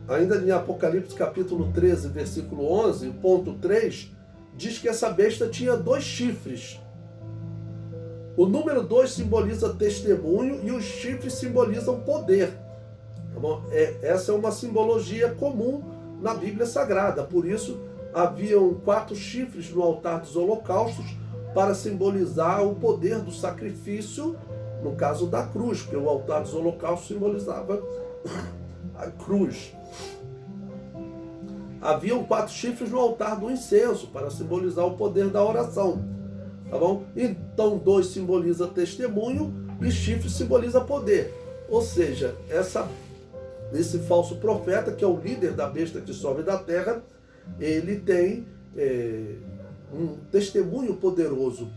ainda em Apocalipse capítulo 13, versículo 11, ponto 3, diz que essa besta tinha 2 chifres. O número 2 simboliza testemunho e os chifres simbolizam poder. Tá bom? Essa é uma simbologia comum na Bíblia Sagrada. Por isso, haviam 4 chifres no altar dos holocaustos para simbolizar o poder do sacrifício, no caso da cruz, porque o altar dos holocaustos simbolizava a cruz. Haviam 4 chifres no altar do incenso para simbolizar o poder da oração. Tá bom? Então 2 simboliza testemunho e chifre simboliza poder. Ou seja, esse falso profeta, que é o líder da besta que sobe da terra, ele tem um testemunho poderoso.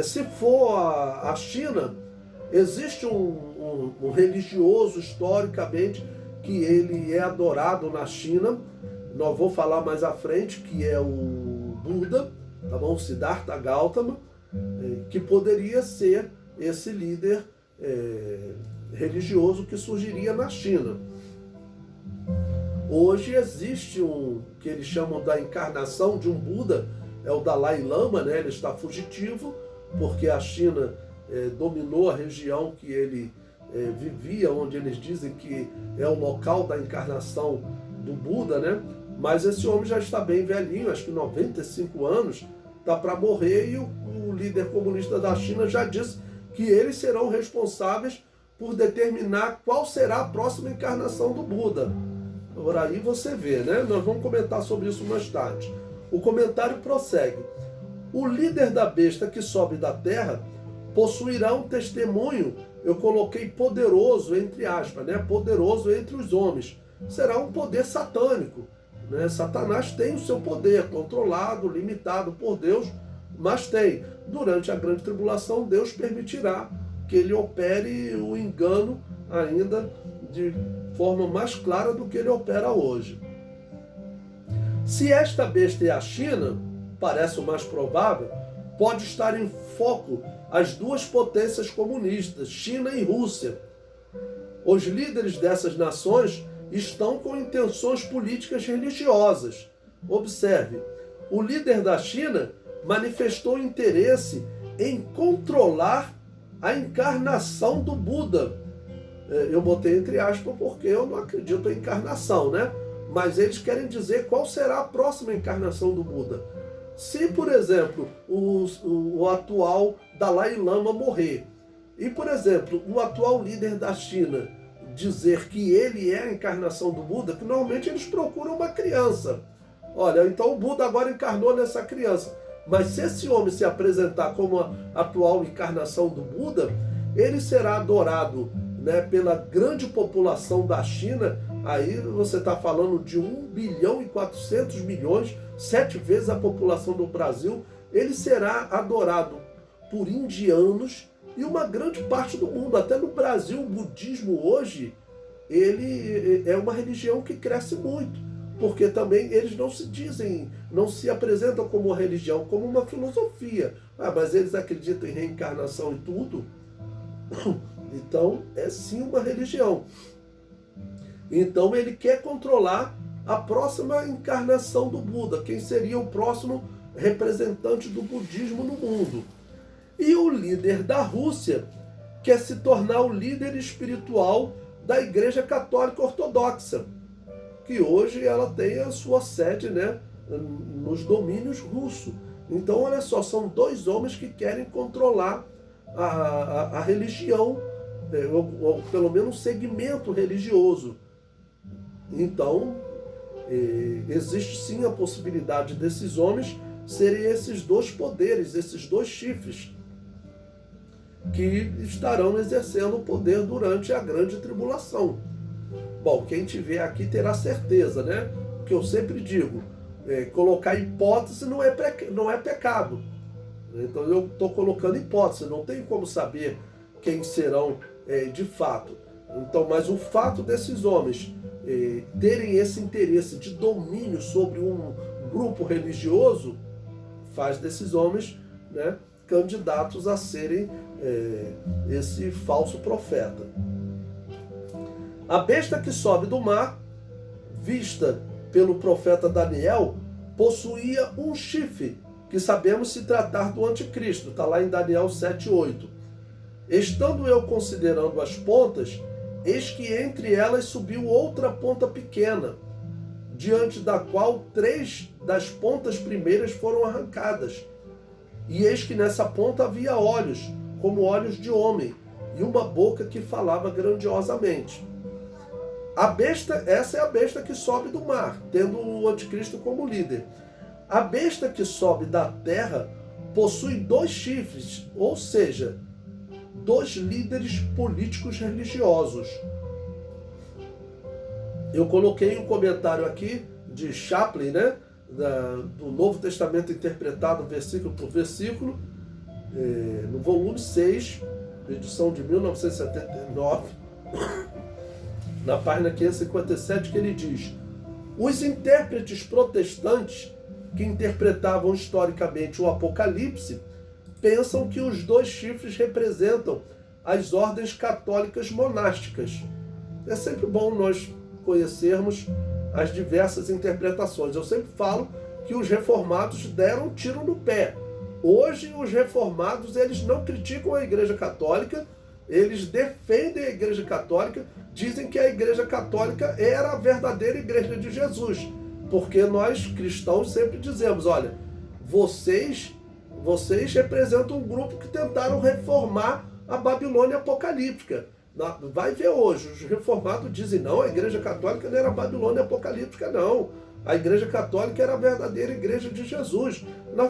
Se for a China, existe um religioso, historicamente, que ele é adorado na China. Nós vou falar mais à frente, que é o Buda, tá bom? Siddhartha Gautama, que poderia ser esse líder religioso que surgiria na China. Hoje existe que eles chamam da encarnação de um Buda, é o Dalai Lama, né? Ele está fugitivo, porque a China dominou a região que ele vivia, onde eles dizem que é o local da encarnação do Buda, né? Mas esse homem já está bem velhinho, acho que 95 anos, está para morrer, e o líder comunista da China já disse que eles serão responsáveis por determinar qual será a próxima encarnação do Buda. Por aí você vê, né? Nós vamos comentar sobre isso mais tarde. O comentário prossegue. O líder da besta que sobe da terra possuirá um testemunho, eu coloquei poderoso entre aspas, né? Poderoso entre os homens. Será um poder satânico, né? Satanás tem o seu poder controlado, limitado por Deus, mas tem. Durante a grande tribulação, Deus permitirá que ele opere o engano ainda de forma mais clara do que ele opera hoje. Se esta besta é a China, parece o mais provável, pode estar em foco as 2 potências comunistas, China e Rússia. Os líderes dessas nações estão com intenções políticas religiosas. Observe, o líder da China manifestou interesse em controlar a encarnação do Buda. Eu botei entre aspas porque eu não acredito em encarnação, né? Mas eles querem dizer qual será a próxima encarnação do Buda. Se, por exemplo, o atual Dalai Lama morrer, e, por exemplo, o atual líder da China dizer que ele é a encarnação do Buda, que normalmente eles procuram uma criança. Olha, então o Buda agora encarnou nessa criança. Mas se esse homem se apresentar como a atual encarnação do Buda, ele será adorado, né, pela grande população da China. Aí você está falando de 1 bilhão e 400 milhões, 7 vezes a população do Brasil. Ele será adorado por indianos e uma grande parte do mundo. Até no Brasil, o budismo hoje, ele é uma religião que cresce muito, porque também eles não se apresentam como uma religião, como uma filosofia. Mas eles acreditam em reencarnação e tudo. Então, é sim uma religião. Então, ele quer controlar a próxima encarnação do Buda, quem seria o próximo representante do budismo no mundo. E o líder da Rússia quer se tornar o líder espiritual da Igreja Católica Ortodoxa, que hoje ela tem a sua sede, né, nos domínios russos. Então, olha só, são 2 homens que querem controlar a religião, ou pelo menos um segmento religioso. Então, existe sim a possibilidade desses homens serem esses 2 poderes, esses 2 chifres, que estarão exercendo o poder durante a grande tribulação. Bom, quem tiver aqui terá certeza, né? O que eu sempre digo, colocar hipótese não é pecado. Então eu estou colocando hipótese, não tenho como saber quem serão de fato. Então, mas o fato desses homens terem esse interesse de domínio sobre um grupo religioso faz desses homens, né, candidatos a serem esse falso profeta. A besta que sobe do mar, vista pelo profeta Daniel, possuía um chifre, que sabemos se tratar do anticristo. Está lá em Daniel 7:8. Estando eu considerando as pontas, eis que entre elas subiu outra ponta pequena, diante da qual 3 das pontas primeiras foram arrancadas. E eis que nessa ponta havia olhos, como olhos de homem, e uma boca que falava grandiosamente. A besta, essa é a besta que sobe do mar, tendo o anticristo como líder. A besta que sobe da terra possui 2 chifres, ou seja, 2 líderes políticos religiosos. Eu coloquei um comentário aqui de Chaplin, né, do Novo Testamento interpretado versículo por versículo, no volume 6, edição de 1979, na página 557, que ele diz: os intérpretes protestantes que interpretavam historicamente o Apocalipse pensam que os 2 chifres representam as ordens católicas monásticas. É sempre bom nós conhecermos as diversas interpretações. Eu sempre falo que os reformados deram um tiro no pé. Hoje os reformados, eles não criticam a Igreja Católica, eles defendem a Igreja Católica, dizem que a Igreja Católica era a verdadeira Igreja de Jesus. Porque nós cristãos sempre dizemos, olha, vocês representam um grupo que tentaram reformar a Babilônia apocalíptica. Vai ver hoje, os reformados dizem, não, a Igreja Católica não era a Babilônia apocalíptica, não. A Igreja Católica era a verdadeira Igreja de Jesus.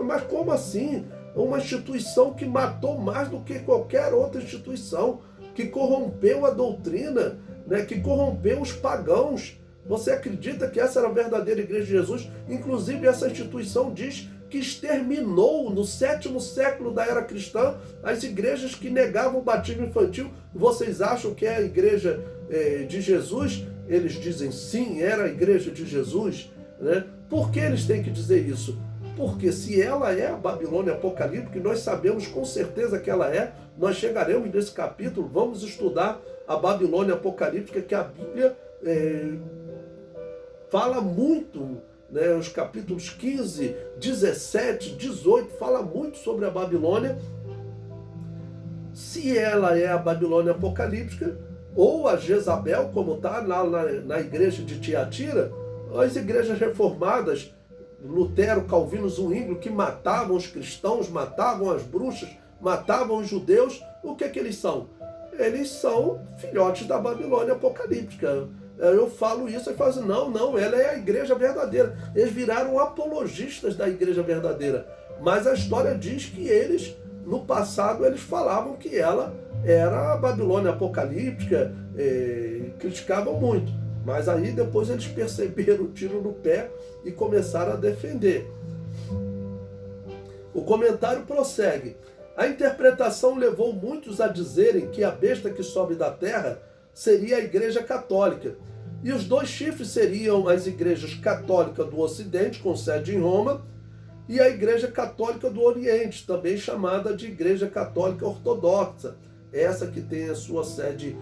Mas como assim? Uma instituição que matou mais do que qualquer outra instituição, que corrompeu a doutrina, né, que corrompeu os pagãos. Você acredita que essa era a verdadeira Igreja de Jesus? Inclusive, essa instituição diz que exterminou no 7º século da era cristã as igrejas que negavam o batismo infantil. Vocês acham que é a Igreja de Jesus? Eles dizem sim, era a Igreja de Jesus. Né? Por que eles têm que dizer isso? Porque se ela é a Babilônia apocalíptica, e nós sabemos com certeza que ela é, nós chegaremos nesse capítulo, vamos estudar a Babilônia apocalíptica, que a Bíblia fala muito, né? Os capítulos 15, 17, 18, fala muito sobre a Babilônia. Se ela é a Babilônia apocalíptica, ou a Jezabel, como está na igreja de Tiatira, as igrejas reformadas, Lutero, Calvino, Zwinglio, que matavam os cristãos, matavam as bruxas, matavam os judeus, o que eles são? Eles são filhotes da Babilônia apocalíptica. Eu falo isso e falo assim, não, ela é a igreja verdadeira. Eles viraram apologistas da igreja verdadeira. Mas a história diz que eles, no passado, eles falavam que ela era a Babilônia apocalíptica, criticavam muito. Mas aí depois eles perceberam o tiro no pé e começaram a defender. O comentário prossegue. A interpretação levou muitos a dizerem que a besta que sobe da terra seria a Igreja Católica. E os 2 chifres seriam as igrejas católicas do Ocidente, com sede em Roma, e a Igreja Católica do Oriente, também chamada de Igreja Católica Ortodoxa. Essa que tem a sua sede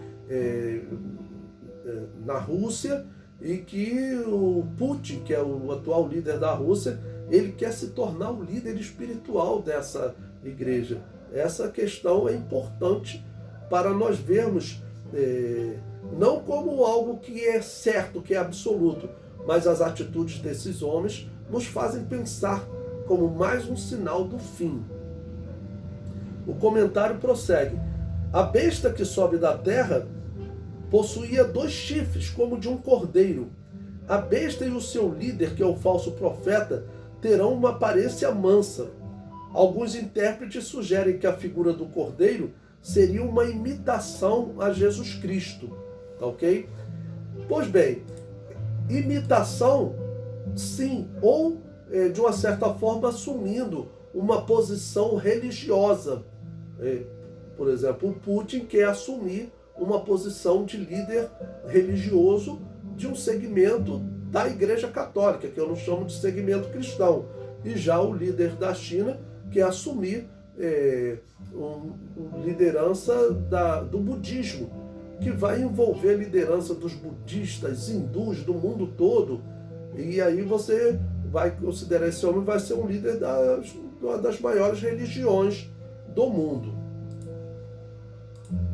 na Rússia, e que o Putin, que é o atual líder da Rússia, ele quer se tornar o líder espiritual dessa igreja. Essa questão é importante para nós vermos, não como algo que é certo, que é absoluto, mas as atitudes desses homens nos fazem pensar como mais um sinal do fim. O comentário prossegue. A besta que sobe da terra possuía 2 chifres, como de um cordeiro. A besta e o seu líder, que é o falso profeta, terão uma aparência mansa. Alguns intérpretes sugerem que a figura do cordeiro seria uma imitação a Jesus Cristo. Tá ok? Pois bem, imitação, sim, ou de uma certa forma assumindo uma posição religiosa. Por exemplo, o Putin quer assumir uma posição de líder religioso de um segmento da Igreja Católica, que eu não chamo de segmento cristão. E já o líder da China quer assumir liderança do budismo. que vai envolver a liderança dos budistas, hindus, do mundo todo. E aí você vai considerar esse homem vai ser um líder das maiores religiões do mundo.